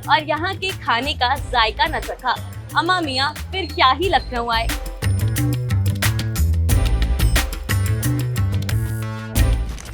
और यहाँ के खाने का जायका न चखा, अम्मा मियाँ फिर क्या ही लखनऊ आए।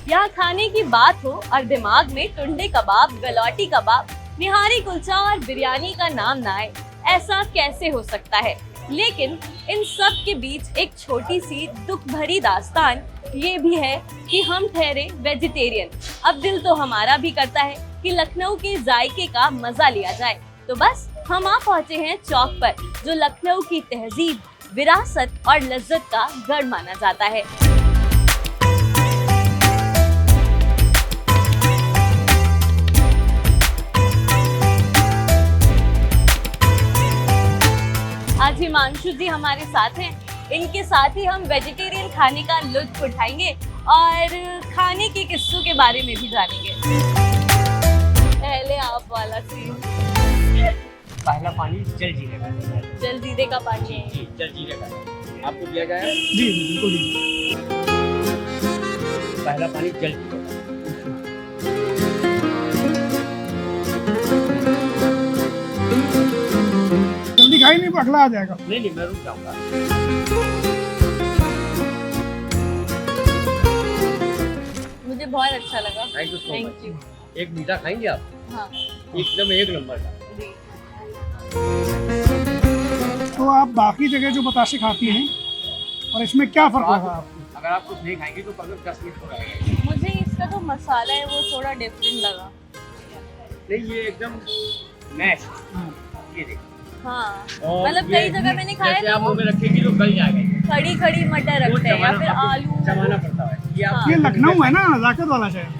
यहाँ खाने की बात हो और दिमाग में टुंडे कबाब, गलौटी कबाब, निहारी कुलचा और बिरयानी का नाम ना आए, ऐसा कैसे हो सकता है। लेकिन इन सब के बीच एक छोटी सी दुख भरी दास्तान ये भी है कि हम ठहरे वेजिटेरियन। अब दिल तो हमारा भी करता है कि लखनऊ के जायके का मजा लिया जाए। तो बस हम आ पहुंचे हैं चौक पर, जो लखनऊ की तहजीब, विरासत और लज्जत का गढ़ माना जाता है। आज हिमांशु जी हमारे साथ हैं। इनके साथ ही हम वेजिटेरियन खाने का लुत्फ उठाएंगे और खाने के किस्सों के बारे में भी जानेंगे। पहले आप वाला सीन। पहला पानी जलजीरे का। जलजीरे का पानी है जी, जलजीरे का आपको दिया गया है। जी बिल्कुल। पहला पानी जलजीरे का। जल्दी खाई नहीं, अगला आ जाएगा। नहीं मैं रुक जाऊंगा। मुझे बहुत अच्छा लगा। Thank you so thank much. You. एक मीठा खाएंगे आप? हाँ एकदम एक नंबर का। जी। तो आप बाकी जगह जो बताशे खाती हैं और इसमें क्या फर्क होगा आपको? अगर आप कुछ नहीं खाएंगे तो कभी 10 मिनट हो जाएगा। मुझे इसका जो मसाला है वो थोड़ा डिफरेंट लगा। नहीं ये एकदम मैश। ये देखो। हाँ और मतलब ये कई जगह मैंने खाया जैसे आप तो मुंह में रखेगी तो गल जाएगा। खड़ी खड़ी मटर वो रखते हैं या फिर आपको आलू। जमाना पड़ता है। ये आप हाँ। ये लखनऊ है ना, नजाकत वाला शहर,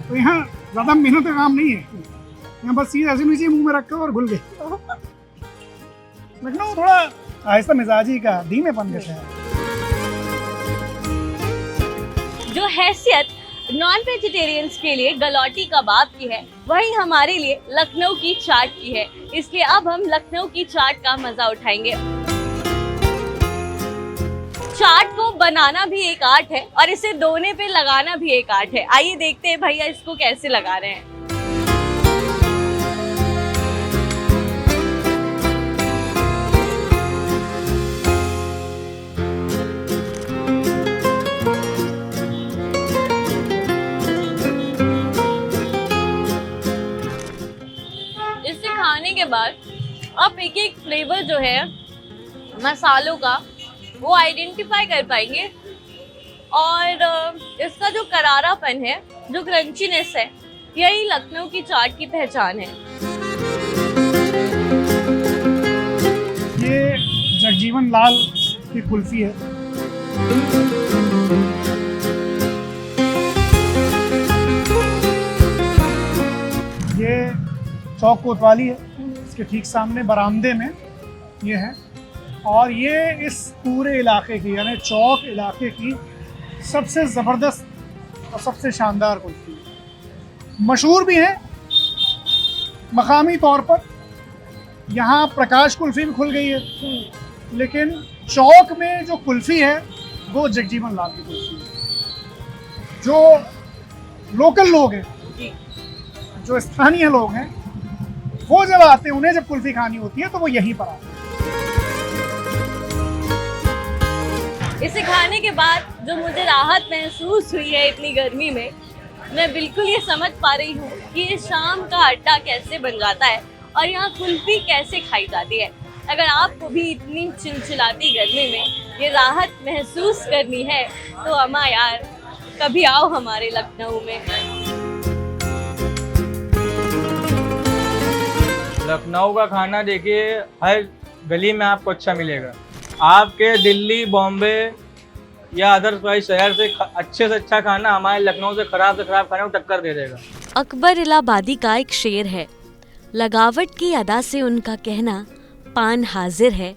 तो यहाँ ज्यादा मेहनत का काम नहीं है। यहाँ बस चीज ऐसी नीचे मुंह में रखो और घुल गए। लखनऊ थोड़ा आहिस्ता मिजाजी का, धीमेपन का शहर। जो हैसियत नॉन वेजिटेरियंस के लिए गलौटी कबाब की है, वही हमारे लिए लखनऊ की चाट की है। इसलिए अब हम लखनऊ की चाट का मजा उठाएंगे। चाट को बनाना भी एक आर्ट है और इसे दोने पे लगाना भी एक आर्ट है। आइए देखते हैं भैया इसको कैसे लगा रहे हैं। इसे खाने के बाद आप एक एक फ्लेवर जो है मसालों का वो आइडेंटिफाई कर पाएंगे और इसका जो करारापन है, जो क्रंचीनेस है, यही लखनऊ की चाट की पहचान है। ये जगजीवन लाल की कुल्फी है। ये चौक कोतवाली है, इसके ठीक सामने बरामदे में ये है। और ये इस पूरे इलाके की, यानी चौक इलाके की सबसे ज़बरदस्त और सबसे शानदार कुल्फी है। मशहूर भी है मकामी तौर पर। यहाँ प्रकाश कुल्फी भी खुल गई है, लेकिन चौक में जो कुल्फी है वो जगजीवन लाल की कुल्फी है। जो लोकल लोग हैं, जो स्थानीय लोग हैं, वो जब आते हैं, उन्हें जब कुल्फी खानी होती है तो वो यहीं पर आते हैं। इसे खाने के बाद जो मुझे राहत महसूस हुई है इतनी गर्मी में, मैं बिल्कुल ये समझ पा रही हूँ कि ये शाम का अड्डा कैसे बन जाता है और यहाँ कुल्फी कैसे खाई जाती है। अगर आपको भी इतनी चिलचिलाती गर्मी में ये राहत महसूस करनी है तो अम्मा यार कभी आओ हमारे लखनऊ में। लखनऊ का खाना देखिए हर गली में आपको अच्छा मिलेगा। आपके दिल्ली, बॉम्बे या अदर शहर से अच्छे से अच्छा खाना हमारे लखनऊ से खराब खाने को टक्कर दे देगा। अकबर इलाहाबादी का एक शेर है, लगावट की अदा से उनका कहना, पान हाजिर है,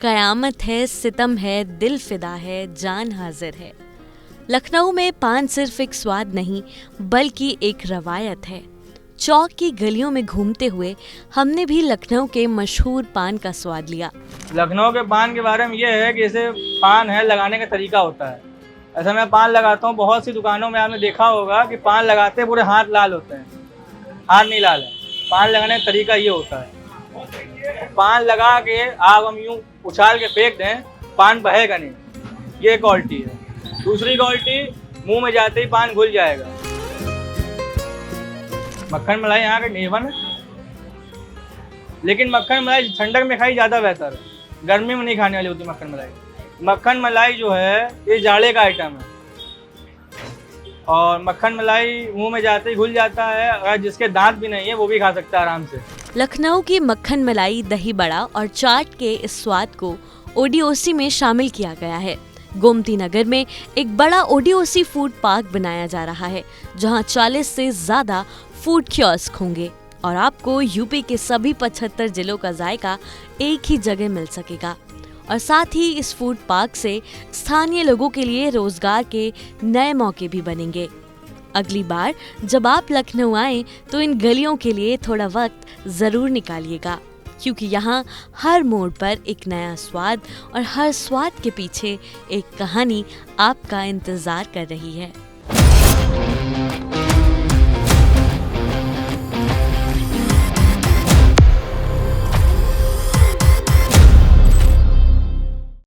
कयामत है, सितम है, दिल फिदा है, जान हाजिर है। लखनऊ में पान सिर्फ एक स्वाद नहीं बल्कि एक रवायत है। चौक की गलियों में घूमते हुए हमने भी लखनऊ के मशहूर पान का स्वाद लिया। लखनऊ के पान के बारे में ये है कि जैसे पान है लगाने का तरीका होता है। ऐसा मैं पान लगाता हूँ, बहुत सी दुकानों में आपने देखा होगा कि पान लगाते पूरे हाथ लाल होते हैं, हाथ नहीं लाल है। पान लगाने का तरीका ये होता है, पान लगा के आप हम यूं उछाल के फेंक दें, पान बहेगा नहीं, ये क्वालिटी है। दूसरी क्वालिटी, मुंह में जाते ही पान घुल जाएगा। मक्खन मलाई यहाँ का नेवन है, लेकिन मक्खन मलाई ठंडक में खाई ज़्यादा बेहतर है, गर्मी में नहीं खाने वाली होती मक्खन मलाई। मक्खन मलाई जो है ये जाड़े का आइटम है, और मक्खन मलाई मुंह में जाते ही घुल जाता है, और जिसके दांत भी नहीं है वो भी खा सकता है आराम से। लखनऊ की मक्खन मलाई, दही बड़ा और चाट के इस स्वाद को ओडीओसी में शामिल किया गया है। गोमती नगर में एक बड़ा ओडीओसी फूड पार्क बनाया जा रहा है, जहां 40 से ज्यादा फूड कियोस्क होंगे और आपको यूपी के सभी 75 जिलों का जायका एक ही जगह मिल सकेगा। और साथ ही इस फूड पार्क से स्थानीय लोगों के लिए रोजगार के नए मौके भी बनेंगे। अगली बार जब आप लखनऊ आएं तो इन गलियों के लिए थोड़ा वक्त जरूर निकालिएगा, क्योंकि यहाँ हर मोड़ पर एक नया स्वाद और हर स्वाद के पीछे एक कहानी आपका इंतजार कर रही है।